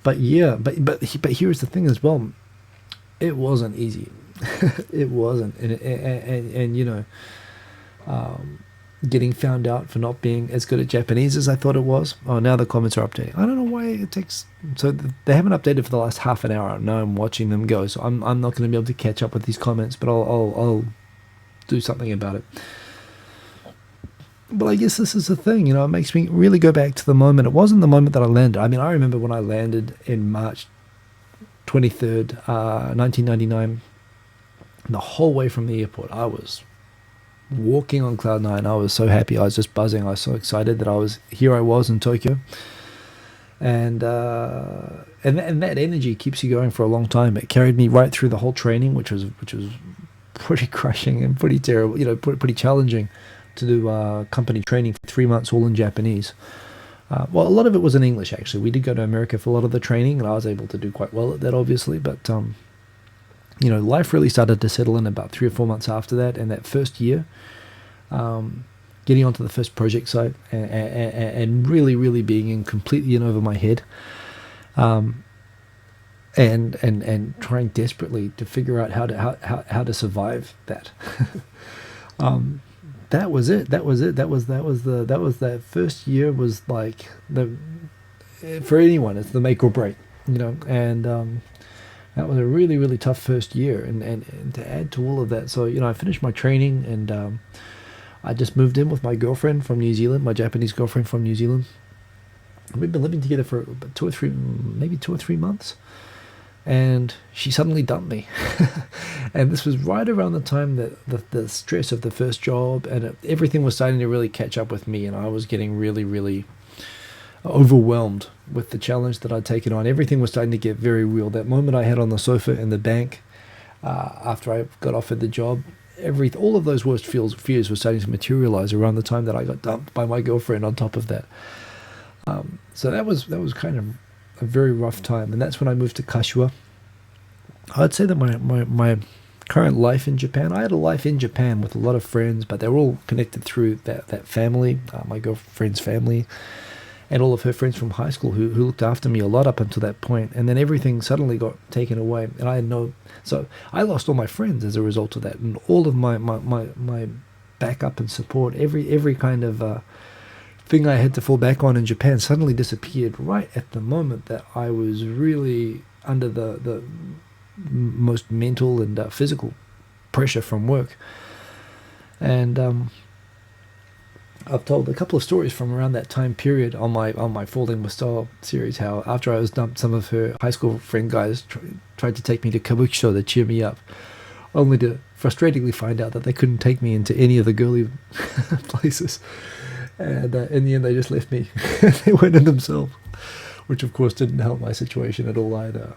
but here's the thing as well. It wasn't easy. It wasn't, and getting found out for not being as good at Japanese as I thought it was. Oh, now the comments are updating. I don't know why it takes. So they haven't updated for the last half an hour. Now I'm watching them go, so I'm not going to be able to catch up with these comments, but I'll do something about it. But I guess this is the thing, it makes me really go back to the moment. It wasn't the moment that I landed. I mean, I remember when I landed in March 23rd, 1999, the whole way from the airport, I was walking on cloud nine. I was so happy. I was just buzzing. I was so excited that I was in Tokyo. And that energy keeps you going for a long time. It carried me right through the whole training, which was pretty crushing and pretty terrible, pretty challenging to do company training for 3 months, all in Japanese. Well, a lot of it was in English, actually. We did go to America for a lot of the training, and I was able to do quite well at that, obviously. But, life really started to settle in about 3 or 4 months after that. And that first year, getting onto the first project site and really being completely in over my head, and trying desperately to figure out how to survive that. That was it. That was that first year was like for anyone, it's the make or break, and that was a really tough first year, and to add to all of that, so I finished my training, and I just moved in with my girlfriend from New Zealand, my Japanese girlfriend from New Zealand. We've been living together for about 2 or 3 months. And she suddenly dumped me. And this was right around the time that the stress of the first job and everything was starting to really catch up with me, and I was getting really overwhelmed with the challenge that I'd taken on. Everything was starting to get very real. That moment I had on the sofa in the bank after I got offered the job, all of those worst fears were starting to materialize around the time that I got dumped by my girlfriend on top of that. So that was kind of a very rough time, and that's when I moved to Kashiwa. I'd say that my current life in Japan, I had a life in Japan with a lot of friends, but they were all connected through that family, my girlfriend's family, and all of her friends from high school who looked after me a lot up until that point. And then everything suddenly got taken away, and so I lost all my friends as a result of that, and all of my backup and support, every kind of thing I had to fall back on in Japan suddenly disappeared right at the moment that I was really under the most mental and physical pressure from work. And I've told a couple of stories from around that time period on my Falling with Style series, how after I was dumped, some of her high school friend guys tried to take me to Kabukicho to cheer me up, only to frustratingly find out that they couldn't take me into any of the girly places. And in the end, they just left me. They went in themselves, which of course didn't help my situation at all either.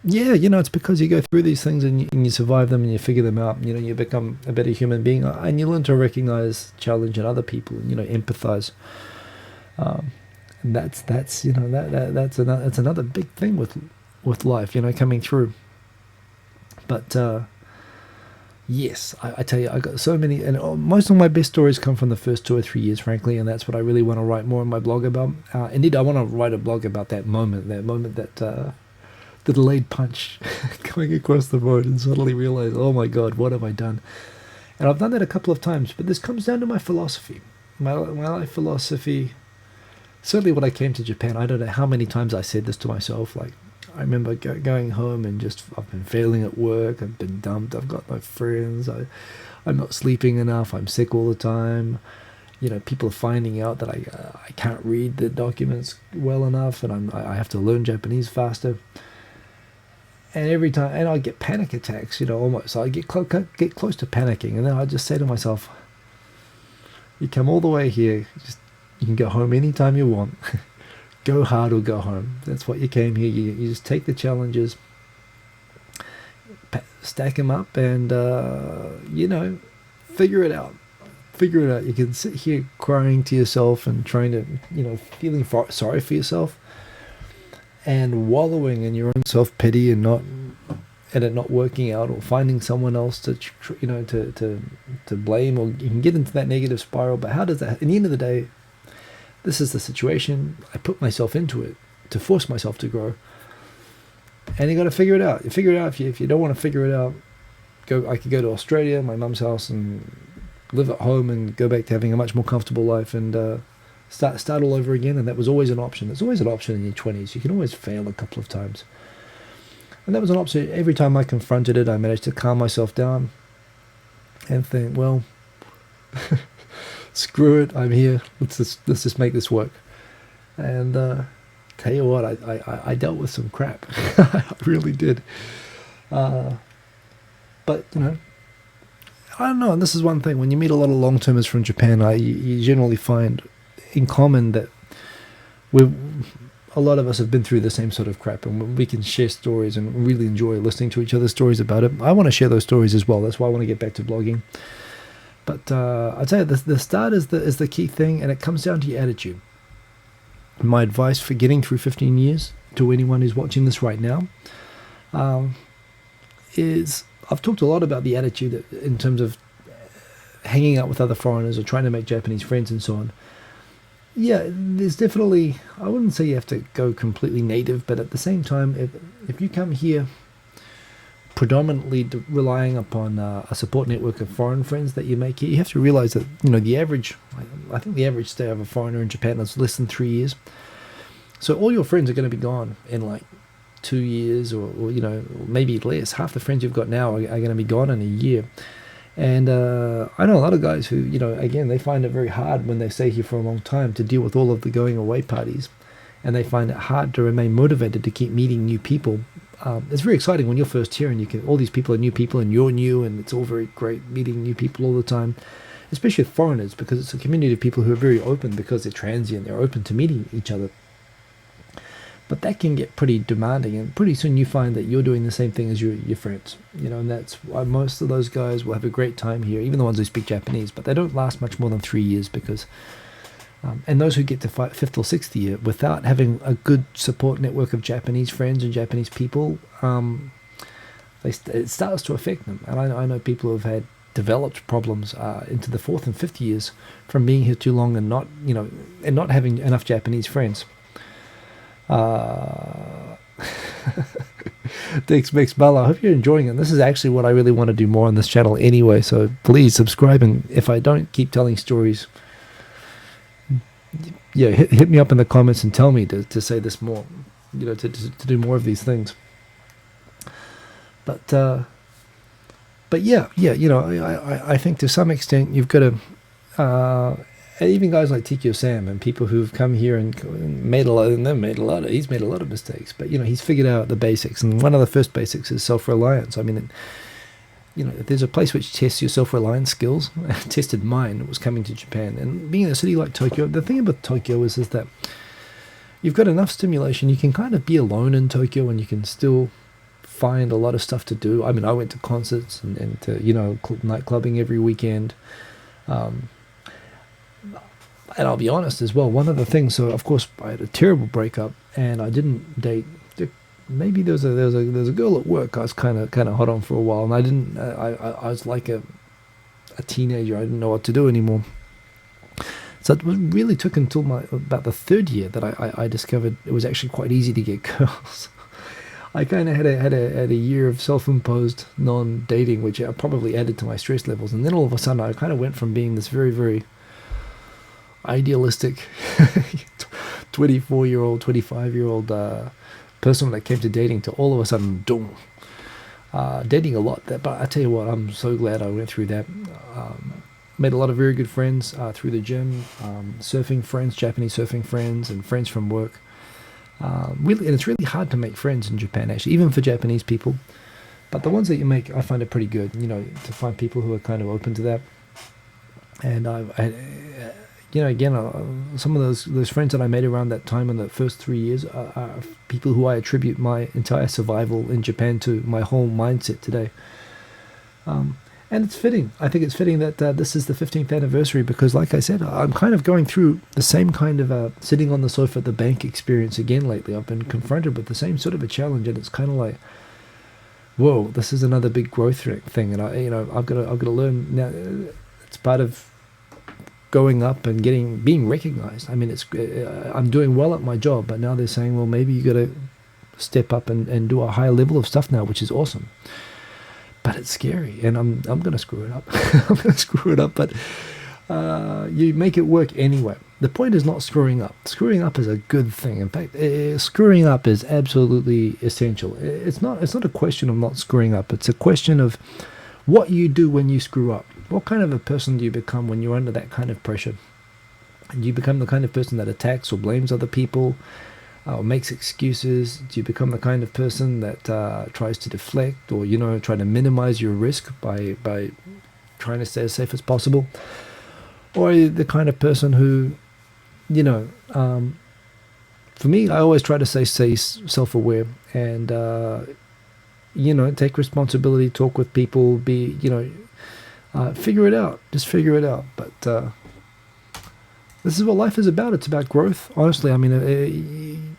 It's because you go through these things and you survive them and you figure them out. You become a better human being, and you learn to recognize challenge in other people and empathize. And that's another big thing with life, coming through. But yes, I tell you, I got so many, and most of my best stories come from the first 2 or 3 years, frankly, and that's what I really want to write more in my blog about. Indeed, I want to write a blog about that moment that the delayed punch going across the road and suddenly realize, oh my God, what have I done? And I've done that a couple of times, but this comes down to my philosophy. My life philosophy, certainly when I came to Japan, I don't know how many times I said this to myself, like, I remember going home and I've been failing at work, I've been dumped, I've got no friends, I'm not sleeping enough, I'm sick all the time, people are finding out that I can't read the documents well enough, and I have to learn Japanese faster. And every time, and I get panic attacks, almost, so I get close to panicking, and then I just say to myself, you come all the way here, you can go home anytime you want. go hard or go home. That's what you came here. You just take the challenges, stack them up, and figure it out. Figure it out. You can sit here crying to yourself and trying to, feeling sorry for yourself and wallowing in your own self-pity and it not working out, or finding someone else to blame, or you can get into that negative spiral. But how does that, at the end of the day, this is the situation. I put myself into it to force myself to grow, and you got to figure it out. You figure it out. If you don't want to figure it out, I could go to Australia, my mum's house, and live at home and go back to having a much more comfortable life and start all over again. And that was always an option. There's always an option in your 20s. You can always fail a couple of times. And that was an option. Every time I confronted it, I managed to calm myself down and think, well, screw it, I'm here. Let's just make this work. And tell you what, I dealt with some crap. I really did. But, I don't know. And this is one thing. When you meet a lot of long-termers from Japan, you generally find in common that a lot of us have been through the same sort of crap, and we can share stories and really enjoy listening to each other's stories about it. I want to share those stories as well. That's why I want to get back to blogging. But I'd say the start is the key thing, and it comes down to your attitude. My advice for getting through 15 years to anyone who's watching this right now is, I've talked a lot about the attitude in terms of hanging out with other foreigners or trying to make Japanese friends and so on. Yeah, there's definitely, I wouldn't say you have to go completely native, but at the same time, if you come here predominantly relying upon a support network of foreign friends that you make here, you have to realize that, I think the average stay of a foreigner in Japan is less than 3 years. So all your friends are going to be gone in like 2 years or maybe less. Half the friends you've got now are going to be gone in a year. And I know a lot of guys who, again, they find it very hard when they stay here for a long time to deal with all of the going away parties. And they find it hard to remain motivated to keep meeting new people. It's very exciting when you're first here and all these people are new people and you're new, and it's all very great meeting new people all the time, especially with foreigners, because it's a community of people who are very open because they're transient, they're open to meeting each other. But that can get pretty demanding, and pretty soon you find that you're doing the same thing as your friends, and that's why most of those guys will have a great time here, even the ones who speak Japanese, but they don't last much more than 3 years because, and those who get to 5th or 6th year without having a good support network of Japanese friends and Japanese people, it starts to affect them. And I know people who have had developed problems into the 4th and 5th years from being here too long and not having enough Japanese friends. Thanks, Mix Bala. I hope you're enjoying it. This is actually what I really want to do more on this channel anyway, so please subscribe, and if I don't keep telling stories, hit me up in the comments and tell me to say this more, to do more of these things. But yeah, I think to some extent you've got to, even guys like Tikio Sam and people who've come here and he's made a lot of mistakes, but he's figured out the basics, and one of the first basics is self-reliance. I mean, if there's a place which tests your self-reliance skills, tested mine, it was coming to Japan. And being in a city like Tokyo, the thing about Tokyo is that you've got enough stimulation. You can kind of be alone in Tokyo and you can still find a lot of stuff to do. I mean, I went to concerts and to, night clubbing every weekend. And I'll be honest as well, one of the things, so of course I had a terrible breakup and I didn't date. Maybe there was a girl at work I was kind of hot on for a while, and I was like a teenager. I didn't know what to do anymore. So it really took until about the 3rd year that I discovered it was actually quite easy to get girls. I kind of had a year of self-imposed non-dating, which probably added to my stress levels, and then all of a sudden I kind of went from being this very, very idealistic 24-year-old, 25-year-old person when it came to dating to all of a sudden, dating a lot. But I tell you what, I'm so glad I went through that. Made a lot of very good friends through the gym, surfing friends, Japanese surfing friends, and friends from work. And it's really hard to make friends in Japan, actually, even for Japanese people. But the ones that you make, I find it pretty good, to find people who are kind of open to that. And again, some of those friends that I made around that time in the first 3 years are people who I attribute my entire survival in Japan to, my whole mindset today. And it's fitting. I think it's fitting that this is the 15th anniversary because, like I said, I'm kind of going through the same kind of sitting on the sofa at the bank experience again lately. I've been confronted with the same sort of a challenge, and it's kind of like, whoa, this is another big growth thing. And I've got to learn now. It's part of going up and being recognized. I mean, I'm doing well at my job, but now they're saying, well, maybe you got to step up and do a higher level of stuff now, which is awesome. But it's scary, and I'm going to screw it up. I'm going to screw it up, but you make it work anyway. The point is not screwing up. Screwing up is a good thing. In fact, screwing up is absolutely essential. It's not a question of not screwing up. It's a question of what you do when you screw up. What kind of a person do you become when you're under that kind of pressure? Do you become the kind of person that attacks or blames other people? Or makes excuses? Do you become the kind of person that tries to deflect or try to minimize your risk by trying to stay as safe as possible? Or are you the kind of person who, for me, I always try to stay self-aware and take responsibility, talk with people, figure it out. Just figure it out. But this is what life is about. It's about growth. Honestly, I mean,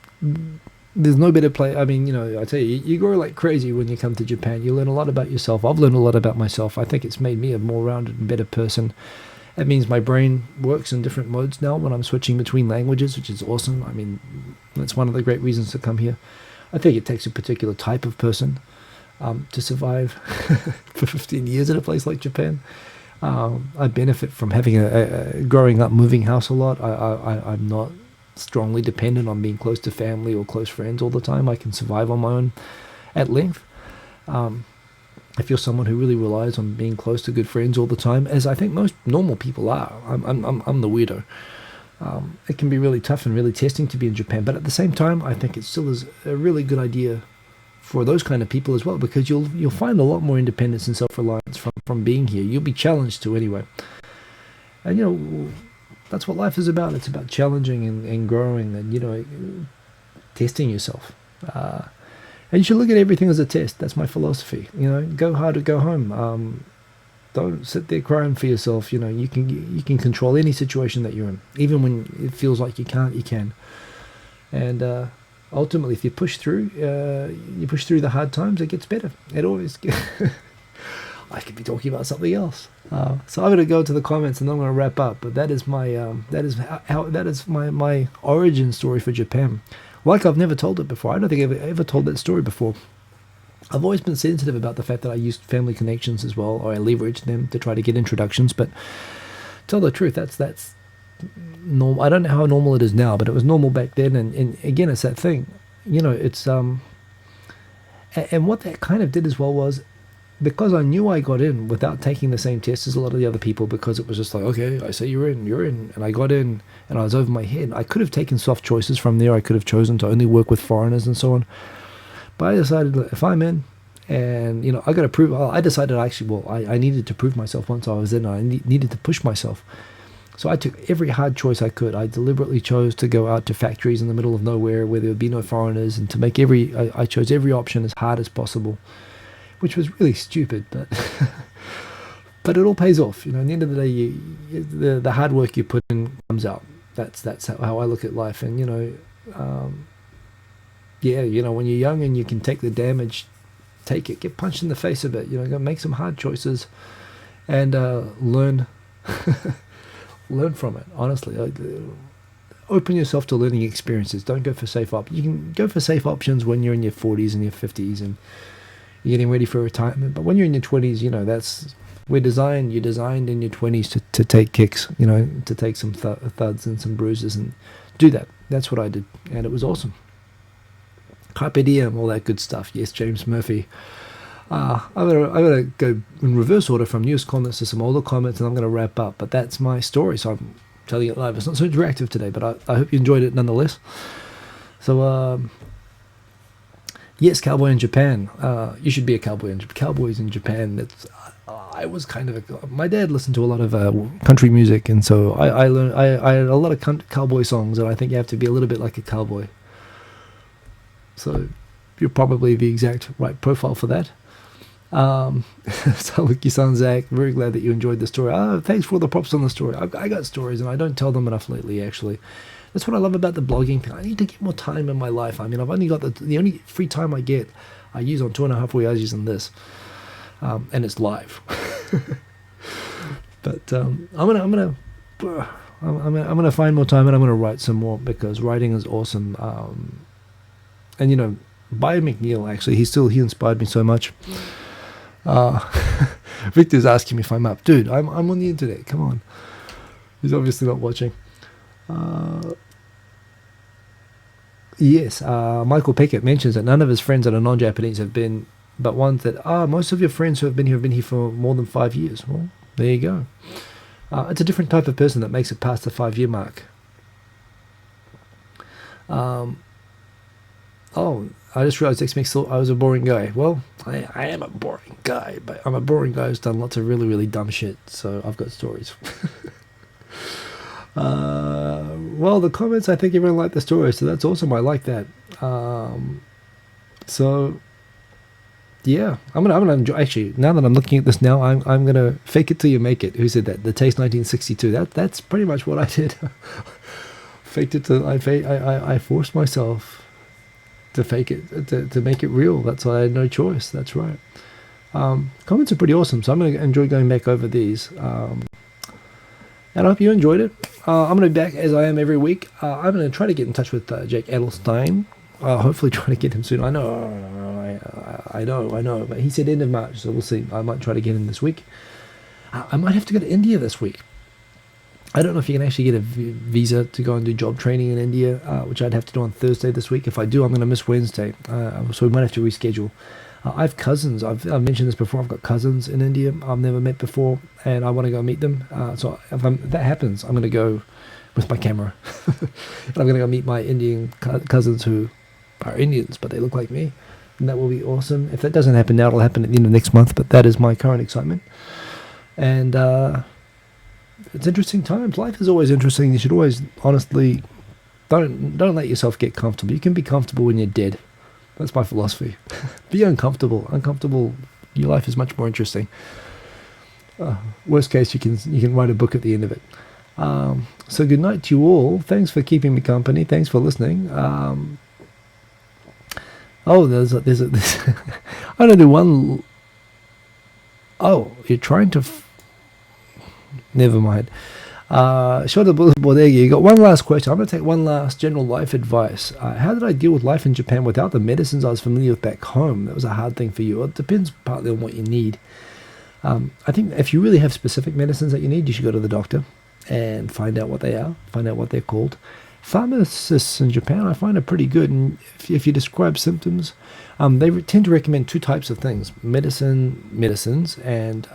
there's no better place. I mean, I tell you, you grow like crazy when you come to Japan. You learn a lot about yourself. I've learned a lot about myself. I think it's made me a more rounded and better person. It means my brain works in different modes now when I'm switching between languages, which is awesome. I mean, that's one of the great reasons to come here. I think it takes a particular type of person to survive for 15 years in a place like Japan. I benefit from having growing up moving house a lot. I'm not strongly dependent on being close to family or close friends all the time. I can survive on my own at length. If you're someone who really relies on being close to good friends all the time, as I think most normal people are, I'm the weirdo. It can be really tough and really testing to be in Japan, but at the same time, I think it still is a really good idea for those kind of people as well, because you'll find a lot more independence and self-reliance from being here. You'll be challenged to anyway. And that's what life is about. It's about challenging and growing and testing yourself. And you should look at everything as a test. That's my philosophy. Go hard or go home. Don't sit there crying for yourself. You can control any situation that you're in, even when it feels like you can't. You can. And ultimately, if you push through the hard times, it gets better. It always gets. I could be talking about something else. So I'm going to go to the comments and then I'm going to wrap up. But that is my origin story for Japan. Like I've never told it before. I don't think I've ever told that story before. I've always been sensitive about the fact that I used family connections as well, or I leveraged them to try to get introductions. But to tell the truth, that's normal. I don't know how normal it is now, but it was normal back then. And again, it's that thing. It's and what that kind of did as well was, because I knew I got in without taking the same test as a lot of the other people, because it was just like, okay, I say you're in, and I got in, and I was over my head. I could have taken soft choices from there. I could have chosen to only work with foreigners and so on. But I decided that if I'm in, and I got to prove. I decided I needed to prove myself once I was in. I needed to push myself. So I took every hard choice I could. I deliberately chose to go out to factories in the middle of nowhere where there would be no foreigners, and to make I chose every option as hard as possible, which was really stupid, but but it all pays off. At the end of the day, the hard work you put in comes out. That's how I look at life. And when you're young and you can take the damage, take it, get punched in the face of it. Go make some hard choices, and learn from it. Honestly, open yourself to learning experiences. Don't go for safe You can go for safe options when you're in your 40s and your 50s and you're getting ready for retirement. But when you're in your 20s, you're designed in your 20s to take kicks, to take some thuds and some bruises and do that. That's what I did, and it was awesome. Carpe diem, all that good stuff. Yes, James Murphy. I'm gonna go in reverse order from newest comments to some older comments, and I'm gonna wrap up. But that's my story, so I'm telling it live. It's not so interactive today, but I hope you enjoyed it nonetheless. So Yes, cowboy in Japan. You should be a cowboy in cowboys in Japan. That's I was kind of my dad listened to a lot of country music, and so I learned I had a lot of cowboy songs, and I think you have to be a little bit like a cowboy. So you're probably the exact right profile for that. Saluki-san, Zach, very glad that you enjoyed the story. Thanks for all the props on the story. I got stories, and I don't tell them enough lately, actually. That's what I love about the blogging thing. I need to get more time in my life. I mean, I've only got the only free time I get, I use on 2.5 Oyajis and this. And it's live. But I'm gonna find more time, and I'm gonna write some more, because writing is awesome. And you know, Bio McNeil, actually, he inspired me so much. Victor's asking me if I'm up. Dude, I'm on the internet. Come on. He's obviously not watching. Yes, Michael Peckett mentions that none of his friends that are non-Japanese have been, but ones that most of your friends who have been here for more than 5 years. Well, there you go. It's a different type of person that makes it past the 5-year mark. I just realized X makes thought I was a boring guy. Well, I am a boring guy, but I'm a boring guy who's done lots of really, really dumb shit, so I've got stories. Well, the comments, I think everyone liked the story, so that's awesome. I like that. So yeah, I'm gonna enjoy. Actually, now that I'm looking at this now, I'm gonna fake it till you make it. Who said that? The Taste 1962. That's pretty much what I did. Faked it till I forced myself to fake it, to make it real. That's why I had no choice. That's right. Comments are pretty awesome, so I'm gonna enjoy going back over these. And I hope you enjoyed it. I'm going to be back as I am every week. I'm going to try to get in touch with Jake Edelstein. Hopefully try to get him soon. I know. But he said end of March, so we'll see. I might try to get him this week. I might have to go to India this week. I don't know if you can actually get a visa to go and do job training in India, which I'd have to do on Thursday this week. If I do, I'm going to miss Wednesday. So we might have to reschedule. I have cousins. I've mentioned this before. I've got cousins in India I've never met before, and I want to go meet them. So if that happens, I'm going to go with my camera. And I'm going to go meet my Indian cousins who are Indians, but they look like me. And that will be awesome. If that doesn't happen now, it'll happen at the end of next month, but that is my current excitement. And it's interesting times. Life is always interesting. You should always, honestly, don't let yourself get comfortable. You can be comfortable when you're dead. That's my philosophy. Be uncomfortable. Uncomfortable, your life is much more interesting. Worst case, you can write a book at the end of it. So good night to you all. Thanks for keeping me company. Thanks for listening. There's I don't do one. You're trying to. Never mind. You got one last question. I'm going to take one last general life advice. How did I deal with life in Japan without the medicines I was familiar with back home? That was a hard thing for you. It depends partly on what you need. I think if you really have specific medicines that you need, you should go to the doctor and find out what they are, find out what they're called. Pharmacists in Japan, I find, are pretty good. And if you describe symptoms, they tend to recommend two types of things: medicines, and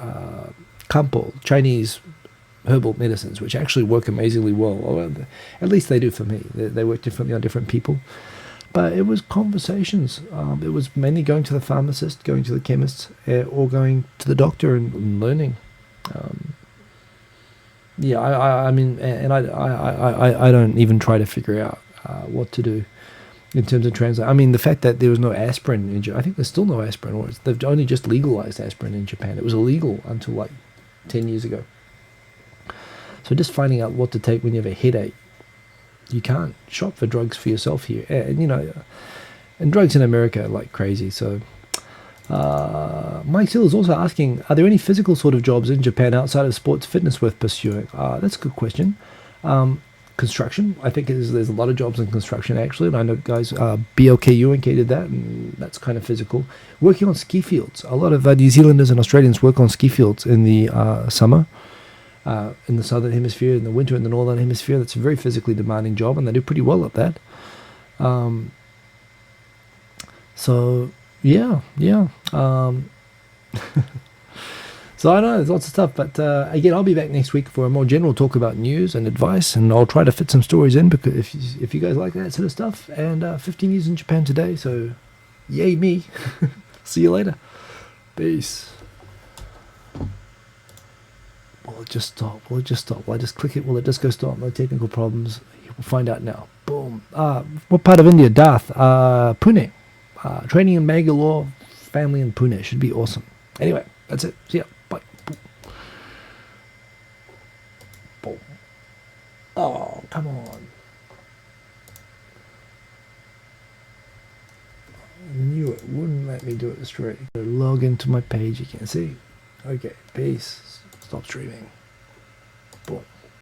kampo, Chinese herbal medicines, which actually work amazingly well. Or at least they do for me. They work differently on different people. But it was conversations. It was mainly going to the pharmacist, going to the chemist, or going to the doctor and learning. I mean, and I don't even try to figure out what to do in terms of translate. I mean, the fact that there was no aspirin in Japan, I think there's still no aspirin, or they've only just legalized aspirin in Japan. It was illegal until like 10 years ago. So just finding out what to take when you have a headache. You can't shop for drugs for yourself here. And, and drugs in America are like crazy. So Mike Hill is also asking, are there any physical sort of jobs in Japan outside of sports fitness worth pursuing? That's a good question. Construction, I think there's a lot of jobs in construction, actually. And I know guys, BLK did that, and that's kind of physical. Working on ski fields. A lot of New Zealanders and Australians work on ski fields in the summer. In the southern hemisphere, in the winter in the northern hemisphere. That's a very physically demanding job, and they do pretty well at that. So yeah. So I know there's lots of stuff, but again, I'll be back next week for a more general talk about news and advice, and I'll try to fit some stories in, because if you guys like that sort of stuff. And 15 years in Japan today, so Yay me. See you later. Peace. Will it just stop? Will it just stop? Will I just click it? Will it just go stop? No technical problems. We'll find out now. Boom. What part of India? Darth. Pune. Training in Bangalore. Family in Pune. Should be awesome. Anyway, that's it. See ya. Bye. Boom. Oh, come on. I knew it wouldn't let me do it straight. Log into my page, you can see. Okay, peace. Stop streaming. Boom.